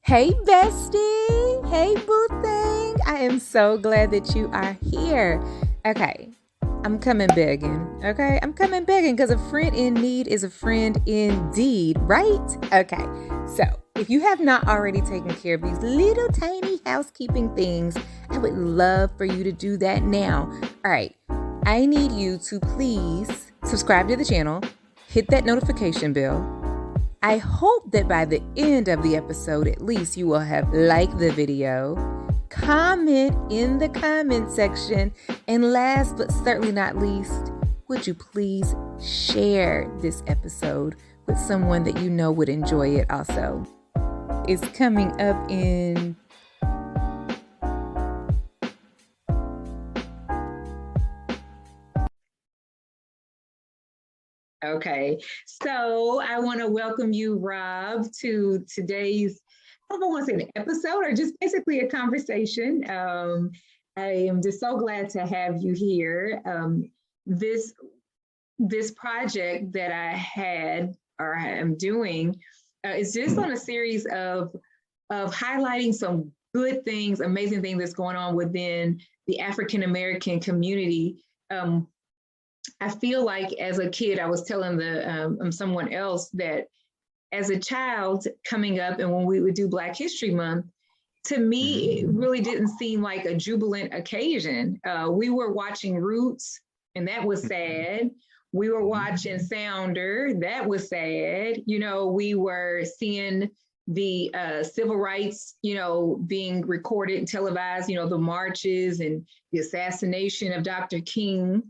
Hey, bestie. Hey, boo thing. I am so glad that you are here. Okay, I'm coming begging. Okay, I'm coming begging because a friend in need is a friend indeed, right? Okay, so if you have not already taken care of these little tiny housekeeping things, I would love for you to do that now. All right, I need you to please subscribe to the channel, hit that notification bell. I hope that by the end of the episode, at least you will have liked the video, comment in the comment section, and last but certainly not least, would you please share this episode with someone that you know would enjoy it also? It's coming up in Okay, so I want to welcome you, Rob, to today's, I don't want to say an episode or just basically a conversation. I am just so glad to have you here. This this project that I had or I am doing is just on a series of highlighting some good things, amazing things that's going on within the African American community. I feel like as a kid, I was telling someone else that as a child coming up and when we would do Black History Month, to me, it really didn't seem like a jubilant occasion. We were watching Roots, and that was sad. We were watching Sounder, that was sad. You know, we were seeing the civil rights, being recorded and televised, the marches and the assassination of Dr. King.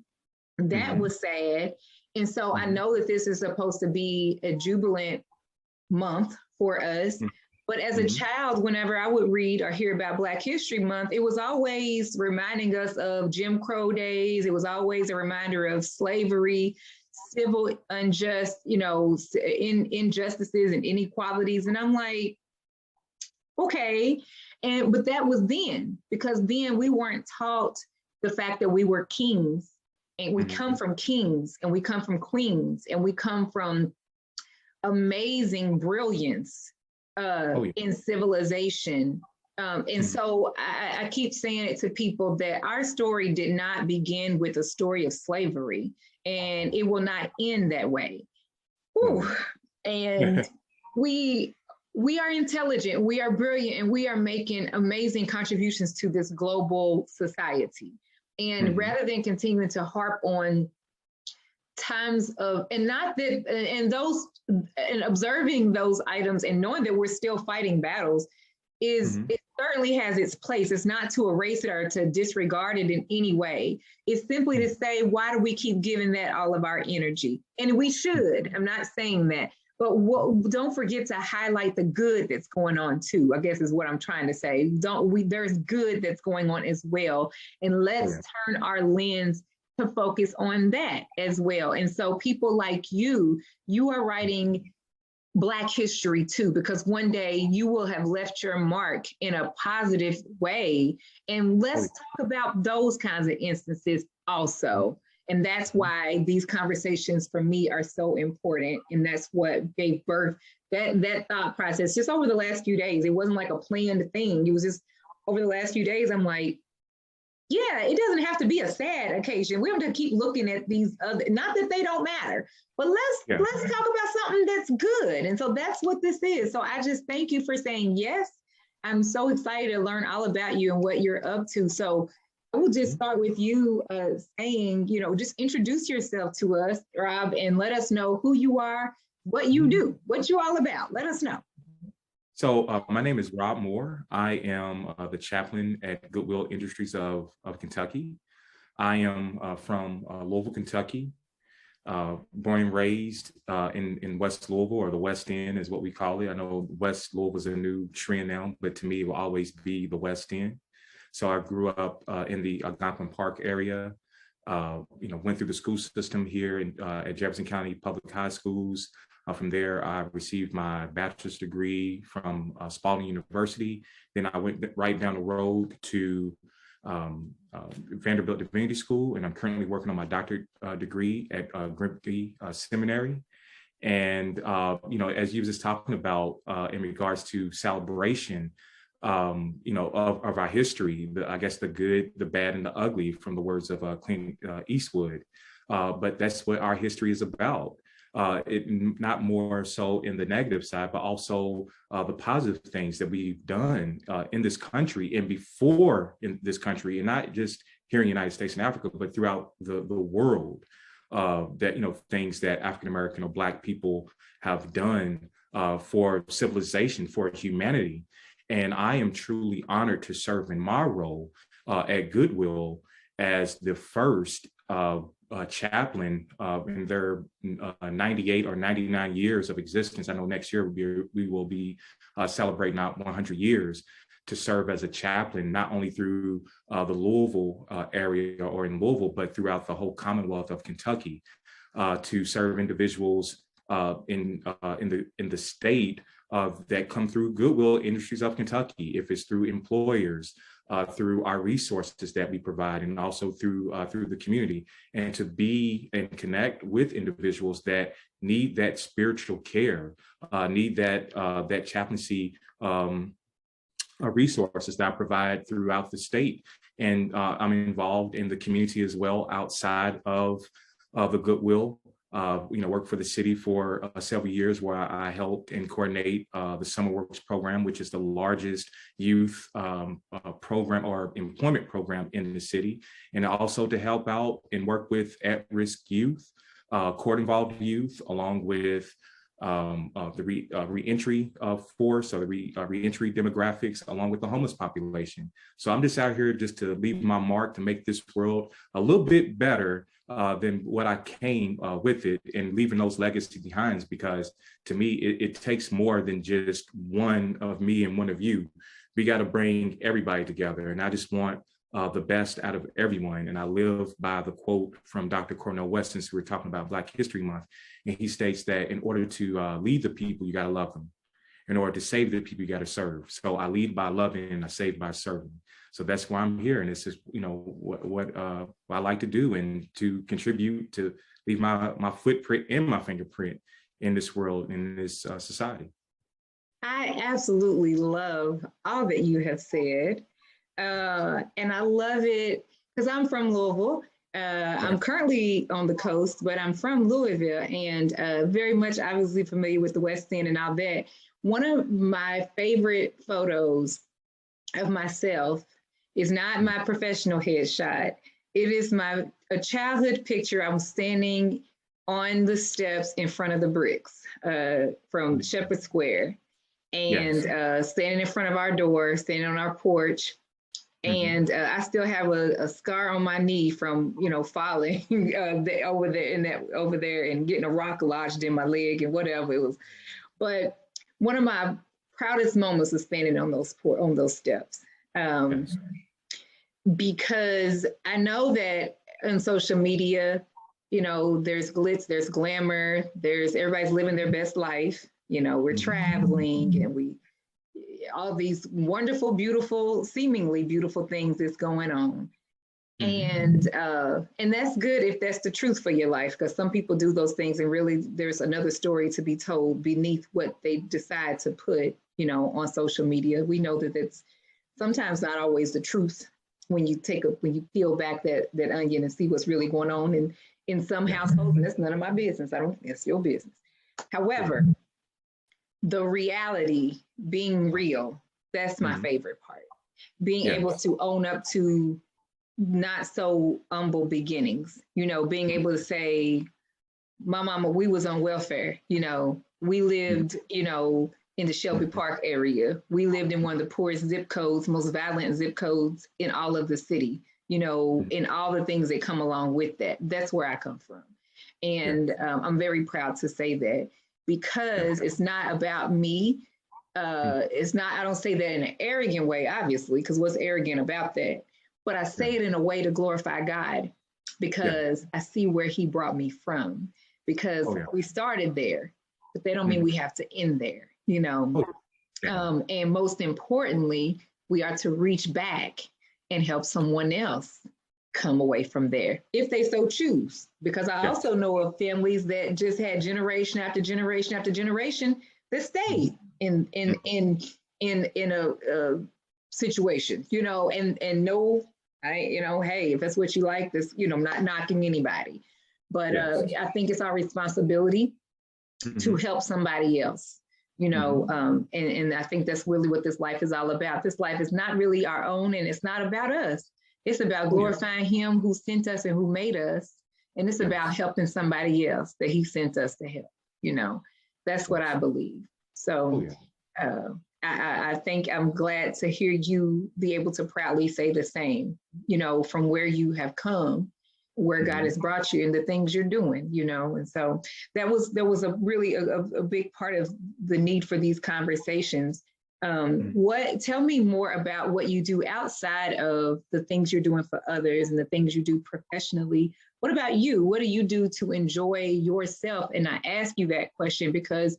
That was sad. And so I know that this is supposed to be a jubilant month for us. But as a child, whenever I would read or hear about Black History Month, it was always reminding us of Jim Crow days. It was always a reminder of slavery, civil unjust, injustices and inequalities. And I'm like, okay. But that was then, because then we weren't taught the fact that we were kings. And we come from kings and we come from queens and we come from amazing brilliance in civilization. And so I keep saying it to people that our story did not begin with a story of slavery, and it will not end that way. And we are intelligent, we are brilliant, and we are making amazing contributions to this global society. And rather than continuing to harp on times of, and not that, and those, and observing those items and knowing that we're still fighting battles it certainly has its place. It's not to erase it or to disregard it in any way. It's simply to say, why do we keep giving that all of our energy? And we should, I'm not saying that, but don't forget to highlight the good that's going on too, I guess is what I'm trying to say. There's good that's going on as well. And let's turn our lens to focus on that as well. And so people like you are writing Black history too, because one day you will have left your mark in a positive way. And let's talk about those kinds of instances also. And that's why these conversations for me are so important. And that's what gave birth, that thought process just over the last few days. It wasn't like a planned thing. It was just over the last few days, I'm like, yeah, it doesn't have to be a sad occasion. We don't have to keep looking at these other, not that they don't matter, but let's talk about something that's good. And so that's what this is. So I just thank you for saying yes. I'm so excited to learn all about you and what you're up to. So I will just start with you saying, just introduce yourself to us, Rob, and let us know who you are, what you do, what you're all about. Let us know. So my name is Rob Moore. I am the chaplain at Goodwill Industries of Kentucky. I am from Louisville, Kentucky, born and raised in West Louisville, or the West End is what we call it. I know West Louisville is a new trend now, but to me, it will always be the West End. So I grew up in the Algonquin Park area, went through the school system here at Jefferson County Public High Schools. From there, I received my bachelor's degree from Spalding University. Then I went right down the road to Vanderbilt Divinity School, and I'm currently working on my doctorate degree at Grimke Seminary. And, as you was just talking about in regards to celebration, of our history, I guess the good, the bad, and the ugly, from the words of Clint Eastwood. But that's what our history is about. Not more so in the negative side, but also the positive things that we've done in this country and before in this country, and not just here in the United States and Africa, but throughout the world. That things that African American or Black people have done for civilization, for humanity. And I am truly honored to serve in my role at Goodwill as the first chaplain in their 98 or 99 years of existence. I know next year we will be celebrating out 100 years to serve as a chaplain, not only through the Louisville area or in Louisville, but throughout the whole Commonwealth of Kentucky, to serve individuals in the state that come through Goodwill Industries of Kentucky, if it's through employers, through our resources that we provide, and also through the community, and to be and connect with individuals that need that spiritual care, need that chaplaincy resources that I provide throughout the state. And I'm involved in the community as well outside of the Goodwill. Worked for the city for several years, where I helped and coordinate the Summer Works program, which is the largest youth program or employment program in the city, and also to help out and work with at-risk youth, court-involved youth, along with the reentry force, or the reentry demographics, along with the homeless population. So I'm just out here just to leave my mark, to make this world a little bit better than what I came with it, and leaving those legacies behind, because to me, it takes more than just one of me and one of you. We got to bring everybody together. And I just want the best out of everyone. And I live by the quote from Dr. Cornel West, since we were talking about Black History Month. And he states that in order to lead the people, you got to love them. In order to save the people, you got to serve. So I lead by loving and I save by serving. So that's why I'm here. And it's just, what I like to do, and to contribute, to leave my footprint and my fingerprint in this world, in this society. I absolutely love all that you have said. And I love it because I'm from Louisville. I'm currently on the coast, but I'm from Louisville, and very much obviously familiar with the West End and all that. One of my favorite photos of myself is not my professional headshot. It is a childhood picture. I'm standing on the steps in front of the bricks from Shepherd Square, and standing in front of our door, standing on our porch. And I still have a scar on my knee from, falling over there and getting a rock lodged in my leg and whatever it was. But one of my proudest moments was standing on those steps, because I know that on social media, there's glitz, there's glamour, everybody's living their best life. We're traveling, and all these wonderful, beautiful, seemingly beautiful things that's going on. And that's good if that's the truth for your life, because some people do those things and really there's another story to be told beneath what they decide to put, on social media. We know that it's sometimes not always the truth when you peel back that onion and see what's really going on in some households, and that's none of my business. It's your business. However, the reality, being real, that's my favorite part. Being able to own up to not so humble beginnings, being able to say, my mama, we was on welfare, we lived, in the Shelby Park area. We lived in one of the poorest zip codes, most violent zip codes in all of the city, and all the things that come along with that. That's where I come from. And I'm very proud to say that, because it's not about me. It's not, I don't say that in an arrogant way, obviously, because what's arrogant about that? But I say it in a way to glorify God, because I see where he brought me from, because we started there, but that don't mean we have to end there, and most importantly, we are to reach back and help someone else come away from there if they so choose. Because I also know of families that just had generation after generation after generation that stayed in a situation, you know, and no, you know, hey, if that's what you like, this, you know, I'm not knocking anybody, but I think it's our responsibility to help somebody else, you know, and I think that's really what this life is all about. This life is not really our own, and it's not about us. It's about glorifying him who sent us and who made us. And it's about helping somebody else that he sent us to help, you know. That's what I believe. So I think I'm glad to hear you be able to proudly say the same, you know, from where you have come, where God has brought you and the things you're doing, you know. And so there was a really a big part of the need for these conversations. Tell me more about what you do outside of the things you're doing for others and the things you do professionally. What about you? What do you do to enjoy yourself? And I ask you that question because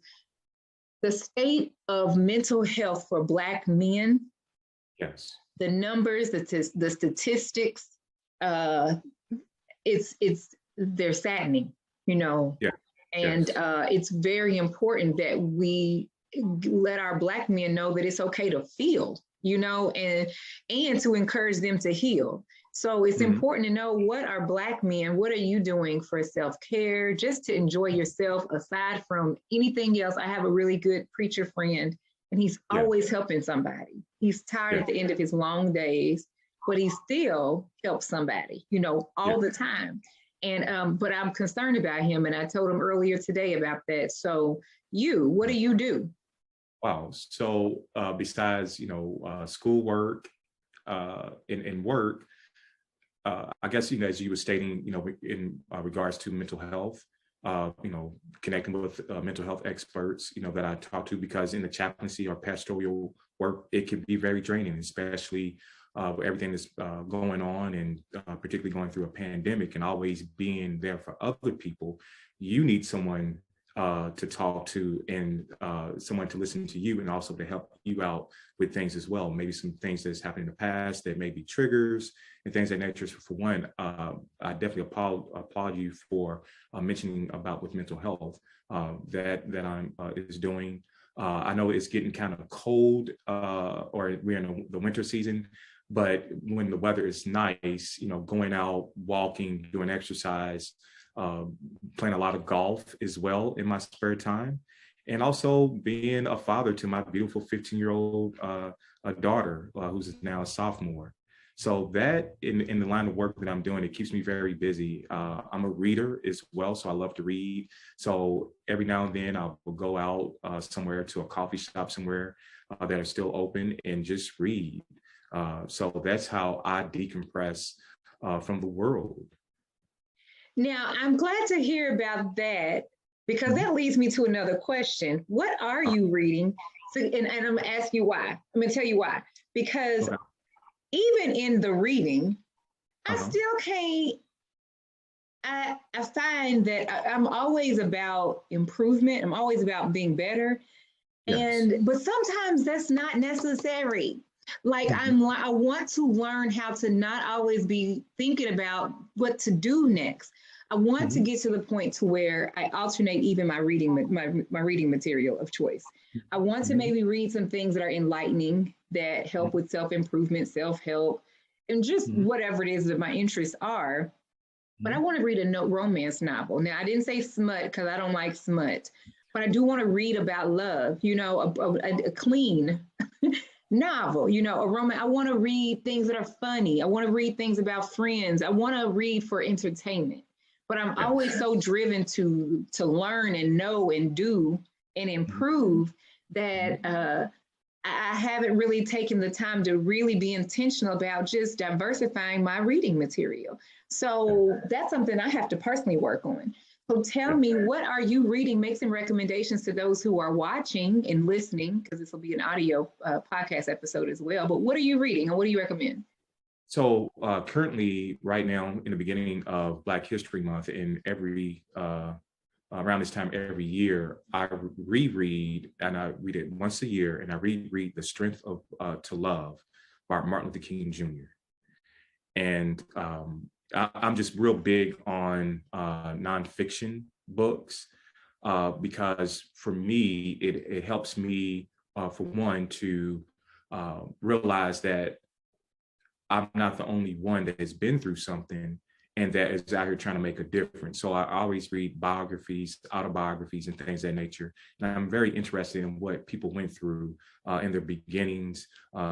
the state of mental health for Black men, the numbers, the statistics, they're saddening, you know. And it's very important that we let our Black men know that it's okay to feel, you know, and to encourage them to heal. So it's important to know, what are Black men, what are you doing for self-care, just to enjoy yourself aside from anything else? I have a really good preacher friend, and he's always helping somebody. He's tired at the end of his long days, but he still helps somebody, you know, all the time. And but I'm concerned about him, and I told him earlier today about that. So what do you do? Wow. So besides, you know, schoolwork and work, I guess, you know, as you were stating, you know, in regards to mental health, you know, connecting with mental health experts, you know, that I talk to, because in the chaplaincy or pastoral work, it can be very draining, especially with everything that's going on, and particularly going through a pandemic and always being there for other people. You need someone to talk to, and someone to listen to you, and also to help you out with things as well. Maybe some things that's happened in the past that may be triggers and things of that nature. For one, I definitely applaud you for mentioning about with mental health that I'm is doing. I know it's getting kind of cold, or we're in the winter season, but when the weather is nice, you know, going out, walking, doing exercise, playing a lot of golf as well in my spare time, and also being a father to my beautiful 15-year-old daughter, who's now a sophomore. So that in the line of work that I'm doing, it keeps me very busy. I'm a reader as well, so I love to read. So every now and then I will go out somewhere to a coffee shop somewhere that are still open and just read. So that's how I decompress from the world. Now, I'm glad to hear about that, because that leads me to another question. What are you reading? So, and I'm going to ask you why. I'm going to tell you why. Because even in the reading, I still can't, I find that I'm always about improvement. I'm always about being better. But sometimes that's not necessary. Like I want to learn how to not always be thinking about what to do next. I want to get to the point to where I alternate even my reading, my reading material of choice. I want to maybe read some things that are enlightening, that help with self-improvement, self-help, and just whatever it is that my interests are. But I want to read a romance novel. Now, I didn't say smut because I don't like smut, but I do want to read about love, you know, a clean novel, you know, a romance. I want to read things that are funny. I want to read things about friends. I want to read for entertainment. But I'm always so driven to learn and know and do and improve that I haven't really taken the time to really be intentional about just diversifying my reading material. So that's something I have to personally work on. So tell me, what are you reading? Make some recommendations to those who are watching and listening, because this will be an audio podcast episode as well. But what are you reading and what do you recommend? So currently, right now, in the beginning of Black History Month, and every around this time every year, I reread, and I read it once a year, and I reread The Strength of to Love by Martin Luther King Jr. And I'm just real big on nonfiction books because for me, it helps me, for one, to realize that I'm not the only one that has been through something and that is out here trying to make a difference. So I always read biographies, autobiographies, and things of that nature. And I'm very interested in what people went through in their beginnings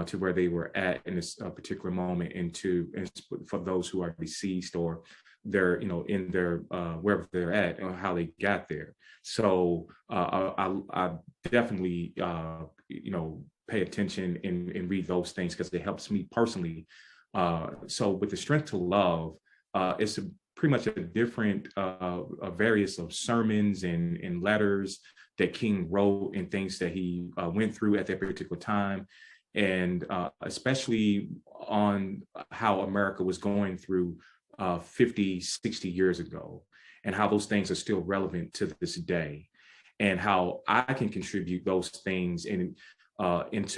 to where they were at in this particular moment, and for those who are deceased or they're, in their wherever they're at and how they got there. So I definitely, pay attention and read those things because it helps me personally. So with the Strength to Love, it's pretty much a different various of sermons and letters that King wrote and things that he went through at that particular time. And especially on how America was going through 50, 60 years ago, and how those things are still relevant to this day, and how I can contribute those things into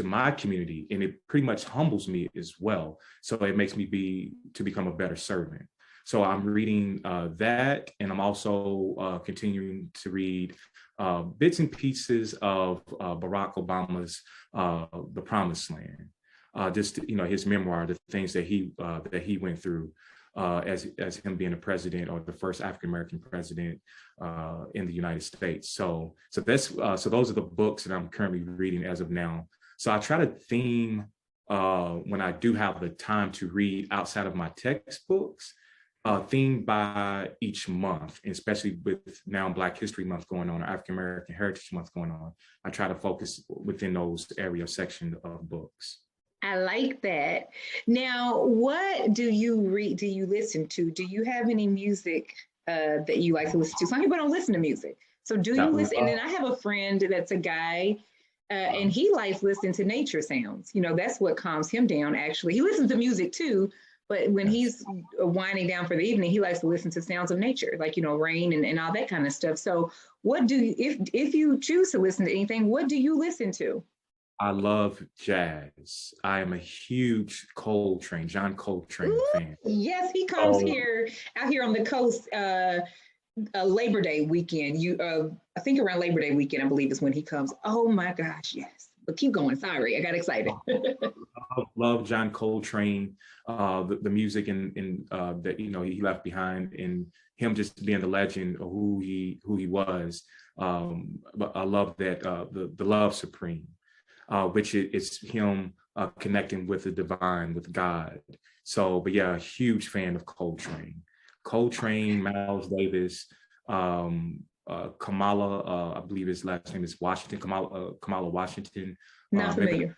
my community. And it pretty much humbles me as well. So it makes me become a better servant. So I'm reading that, and I'm also continuing to read bits and pieces of Barack Obama's The Promised Land, just his memoir, the things that he went through as him being a president, or the first African American president in the United States. So those are the books that I'm currently reading as of now. So I try to theme when I do have the time to read outside of my textbooks, themed by each month, and especially with now Black History Month going on, or African American Heritage Month going on. I try to focus within those area section of books. I like that. Now, what do you read? Do you listen to? Do you have any music that you like to listen to? Some people don't listen to music. So do you listen? And then I have a friend that's a guy, and he likes listening to nature sounds. That's what calms him down, actually. He listens to music too, but when he's winding down for the evening, he likes to listen to sounds of nature, like, rain and all that kind of stuff. So what do you, if you choose to listen to anything, what do you listen to? I love jazz. I am a huge John Coltrane fan. Yes, he comes out here on the coast, Labor Day weekend. I think around Labor Day weekend, I believe is when he comes. Oh my gosh, yes. But keep going. Sorry, I got excited. Love John Coltrane, the music and that he left behind, and him just being the legend of who he was. But I love that the Love Supreme, which is him connecting with the divine, with God. So, but yeah, a huge fan of Coltrane. Miles Davis, Kamala, I believe his last name is Washington, Kamala Washington. Not familiar.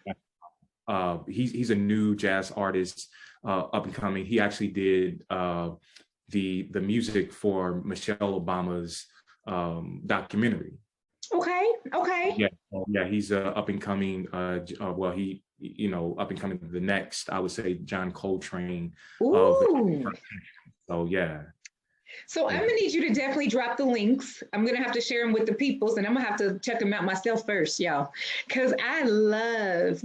He's a new jazz artist, up and coming. He actually did the music for Michelle Obama's documentary. Okay. Yeah, he's up and coming. Up and coming the next, I would say, John Coltrane. So yeah. So I'm gonna need you to definitely drop the links. I'm gonna have to share them with the peoples, and I'm gonna have to check them out myself first, y'all, because I love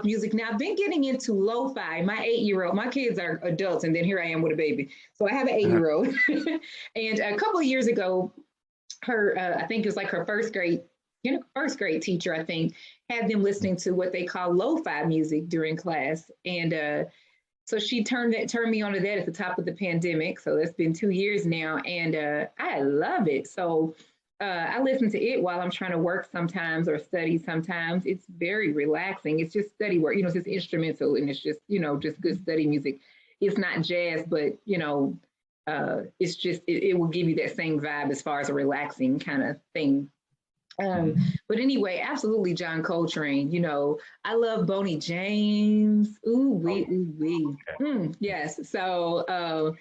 music. Now I've been getting into lo-fi. My 8-year-old, my kids are adults, and then here I am with a baby. So I have an 8-year-old, and a couple of years ago, her I think it was like her first grade teacher, I think, had them listening to what they call lo-fi music during class, and so she turned me onto that at the top of the pandemic. So that's been 2 years now, and I love it. So I listen to it while I'm trying to work sometimes or study sometimes. It's very relaxing. It's just study work. It's just instrumental, and it's just just good study music. It's not jazz, but it's just it will give you that same vibe as far as a relaxing kind of thing. But anyway, absolutely, John Coltrane. I love Boney James. Yes. So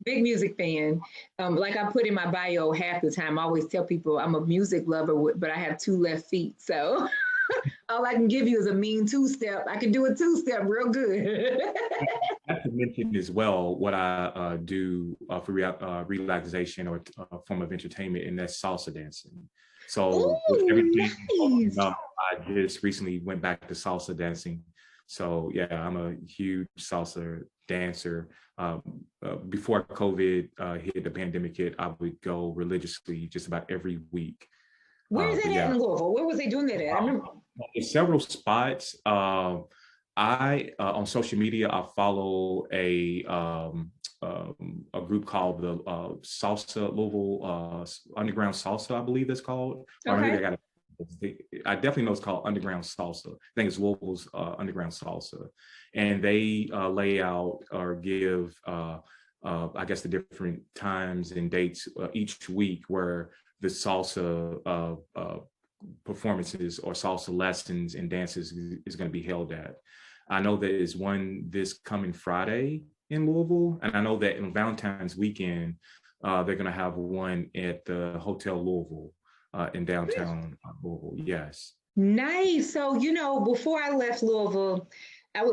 big music fan. Like I put in my bio half the time, I always tell people I'm a music lover, but I have 2 left feet. So all I can give you is a mean 2-step. I can do a 2-step real good. I have to mention as well what I do for relaxation or a form of entertainment, and that's salsa dancing. So with everything, nice. I just recently went back to salsa dancing So yeah, I'm a huge salsa dancer. Before COVID hit, the pandemic hit, I would go religiously just about every week. Where is But it at yeah, in Louisville? Where was they doing that at? I remember. there's several spots. I on social media, I follow a group called the Salsa Louisville Underground Salsa, I believe it's called. Or maybe Okay. they got I definitely know it's called Underground Salsa. I think it's Louisville's Underground Salsa, and they lay out or give, I guess, the different times and dates each week where the salsa performances or salsa lessons and dances is going to be held at. I know there is one this coming Friday in Louisville, and I know that in Valentine's weekend, they're going to have one at the Hotel Louisville in downtown Louisville. Yes. Nice. So, before I left Louisville,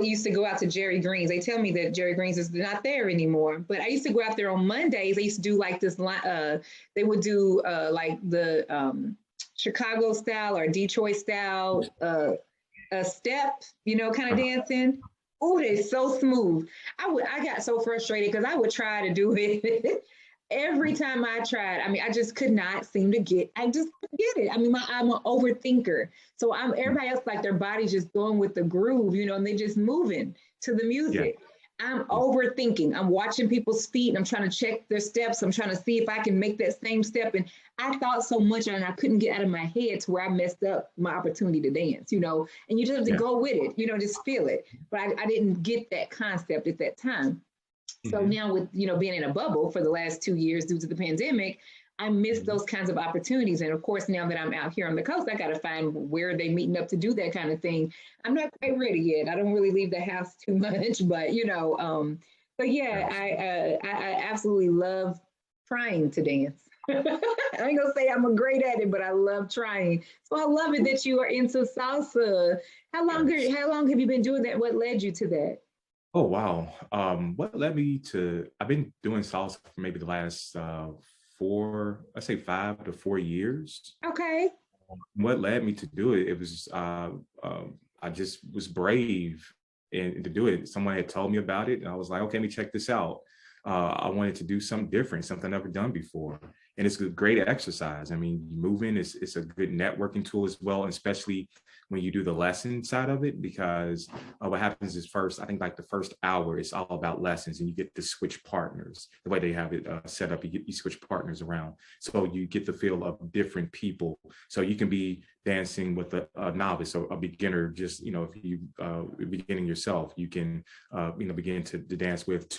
used to go out to Jerry Green's. They tell me that Jerry Green's is not there anymore, but I used to go out there on Mondays. They used to do like this, they would do like the Chicago style or Detroit style a step, kind of dancing. Oh, they're so smooth. I got so frustrated because I would try to do it. Every time I tried, I just could not seem to I just couldn't get it. I'm an overthinker. So everybody else, like their body's just going with the groove, and they just moving to the music. Yeah. I'm overthinking. I'm watching people's feet and I'm trying to check their steps. I'm trying to see if I can make that same step. And I thought so much and I couldn't get out of my head to where I messed up my opportunity to dance, and you just have to go with it, just feel it. But I didn't get that concept at that time. So now with, being in a bubble for the last 2 years due to the pandemic, I missed those kinds of opportunities. And of course, now that I'm out here on the coast, I got to find where they meeting up to do that kind of thing. I'm not quite ready yet. I don't really leave the house too much, but, but yeah, I absolutely love trying to dance. I ain't gonna say I'm great at it, but I love trying. So I love it that you are into salsa. How long have you been doing that? What led you to that? Oh, wow. What led me to, I've been doing salsa for maybe the last 5 to 4 years. Okay. What led me to do it, it was, I just was brave and to do it. Someone had told me about it and I was like, okay, let me check this out. I wanted to do something different, something I've never done before. And it's a great exercise. Moving it's a good networking tool as well, especially when you do the lesson side of it, because what happens is I think like the first hour, it's all about lessons and you get to switch partners. The way they have it set up, you switch partners around. So you get the feel of different people. So you can be dancing with a novice or a beginner, just, if you beginning yourself, you can, begin to dance with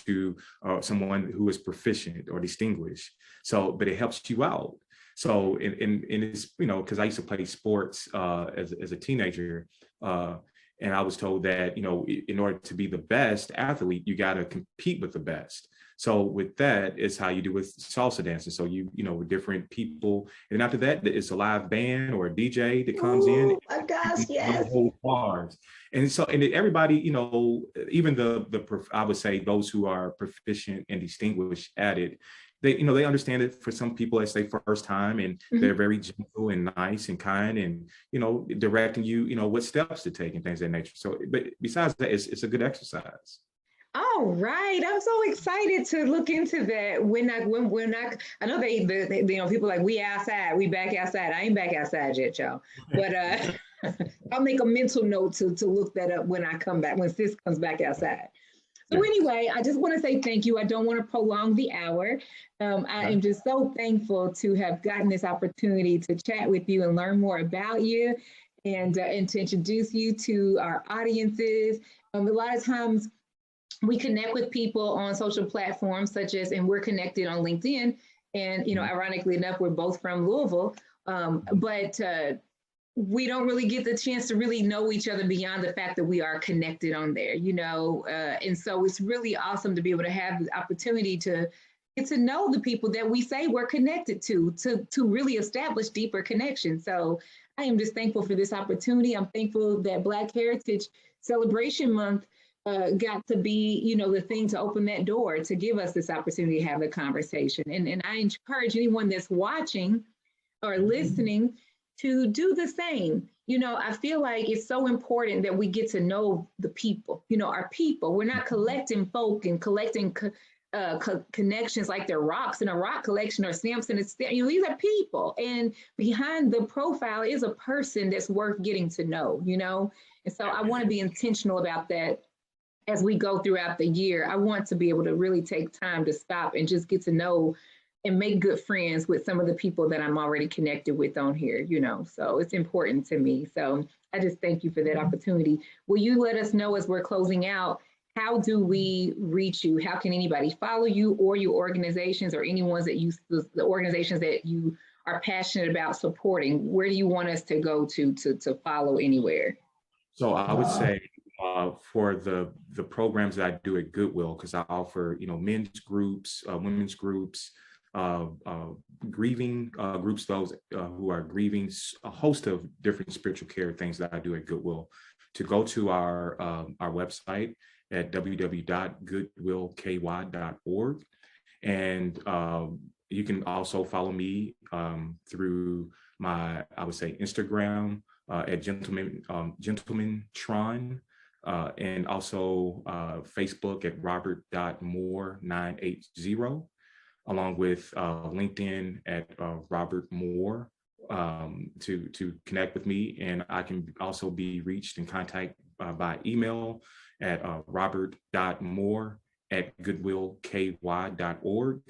someone who is proficient or distinguished. So, but it helps you out. So, and it's, because I used to play sports as a teenager, and I was told that, in order to be the best athlete, you got to compete with the best. So with that, it's how you do with salsa dancing. So with different people, and after that, it's a live band or a DJ that comes in. Oh my gosh, yes. Bars. And so, and everybody, even I would say those who are proficient and distinguished at it, they understand it. For some people, it's their first time, and they're very gentle and nice and kind, and directing you, what steps to take and things of that nature. So, but besides that, it's a good exercise. All right, I'm so excited to look into that. I know they people like we outside, we back outside. I ain't back outside yet, y'all. But I'll make a mental note to look that up when I come back, when Sis comes back outside. So anyway, I just want to say thank you. I don't want to prolong the hour. I am just so thankful to have gotten this opportunity to chat with you and learn more about you and to introduce you to our audiences. A lot of times we connect with people on social platforms and we're connected on LinkedIn. And, ironically enough, we're both from Louisville, but we don't really get the chance to really know each other beyond the fact that we are connected on there, and so it's really awesome to be able to have the opportunity to get to know the people that we say we're connected to really establish deeper connections. So I am just thankful for this opportunity. I'm thankful that Black Heritage Celebration Month got to be, the thing to open that door to give us this opportunity to have a conversation. And I encourage anyone that's watching or listening to do the same. I feel like it's so important that we get to know the people, our people. We're not collecting folk and collecting connections like they're rocks in a rock collection or stamps and it's, these are people. And behind the profile is a person that's worth getting to know. And so I want to be intentional about that as we go throughout the year. I want to be able to really take time to stop and just get to know and make good friends with some of the people that I'm already connected with on here, so it's important to me. So I just thank you for that opportunity. Will you let us know as we're closing out, how do we reach you? How can anybody follow you or your organizations or anyone's that the organizations that you are passionate about supporting? Where do you want us to go to follow anywhere? So I would say for the programs that I do at Goodwill, because I offer, men's groups, women's groups, grieving groups, those who are grieving, a host of different spiritual care things that I do at Goodwill, to go to our website at www.goodwillky.org. And you can also follow me through my, I would say, Instagram at Gentleman Tron, and also Facebook at Robert.Moore980, along with LinkedIn at Robert Moore, to connect with me. And I can also be reached and contact by email at robert.moore@goodwillky.org.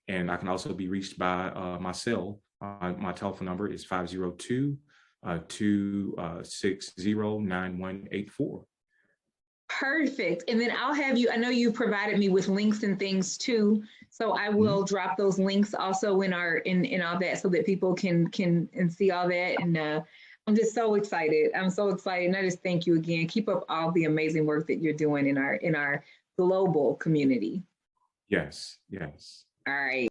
And I can also be reached by my cell. My telephone number is 502-260-9184. Perfect. And then I'll have you, I know you provided me with links and things too. So I will drop those links also in all that so that people can see all that. And I'm just so excited. I'm so excited. And I just thank you again. Keep up all the amazing work that you're doing in our global community. Yes. All right.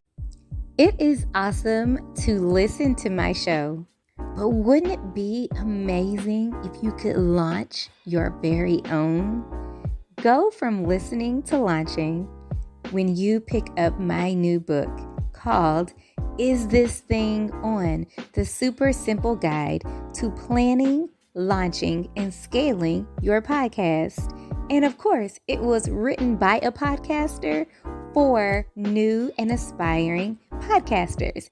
It is awesome to listen to my show, but wouldn't it be amazing if you could launch your very own? Go from listening to launching when you pick up my new book called Is This Thing On? The Super Simple Guide to Planning, Launching, and Scaling Your Podcast. And of course, it was written by a podcaster for new and aspiring podcasters.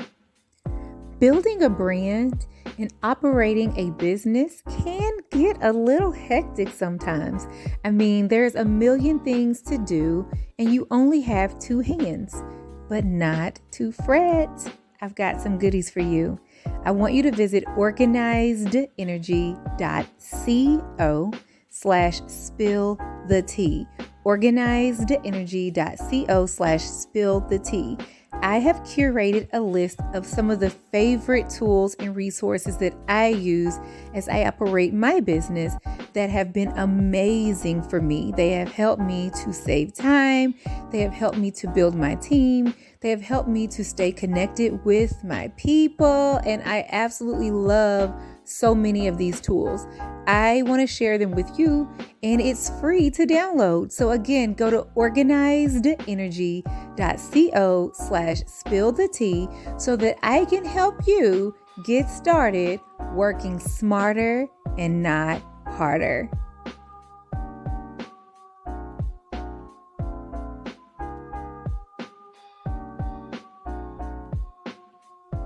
Building a brand and operating a business can get a little hectic sometimes. I mean, there's a million things to do and you only have 2 hands, but not to fret. I've got some goodies for you. I want you to visit organizedenergy.co/spill-the-tea. organizedenergy.co/spill-the-tea. I have curated a list of some of the favorite tools and resources that I use as I operate my business that have been amazing for me. They have helped me to save time. They have helped me to build my team. They have helped me to stay connected with my people. And I absolutely love so many of these tools. I want to share them with you, and it's free to download. So again, go to organizedenergy.co/spill-the-tea so that I can help you get started working smarter and not harder.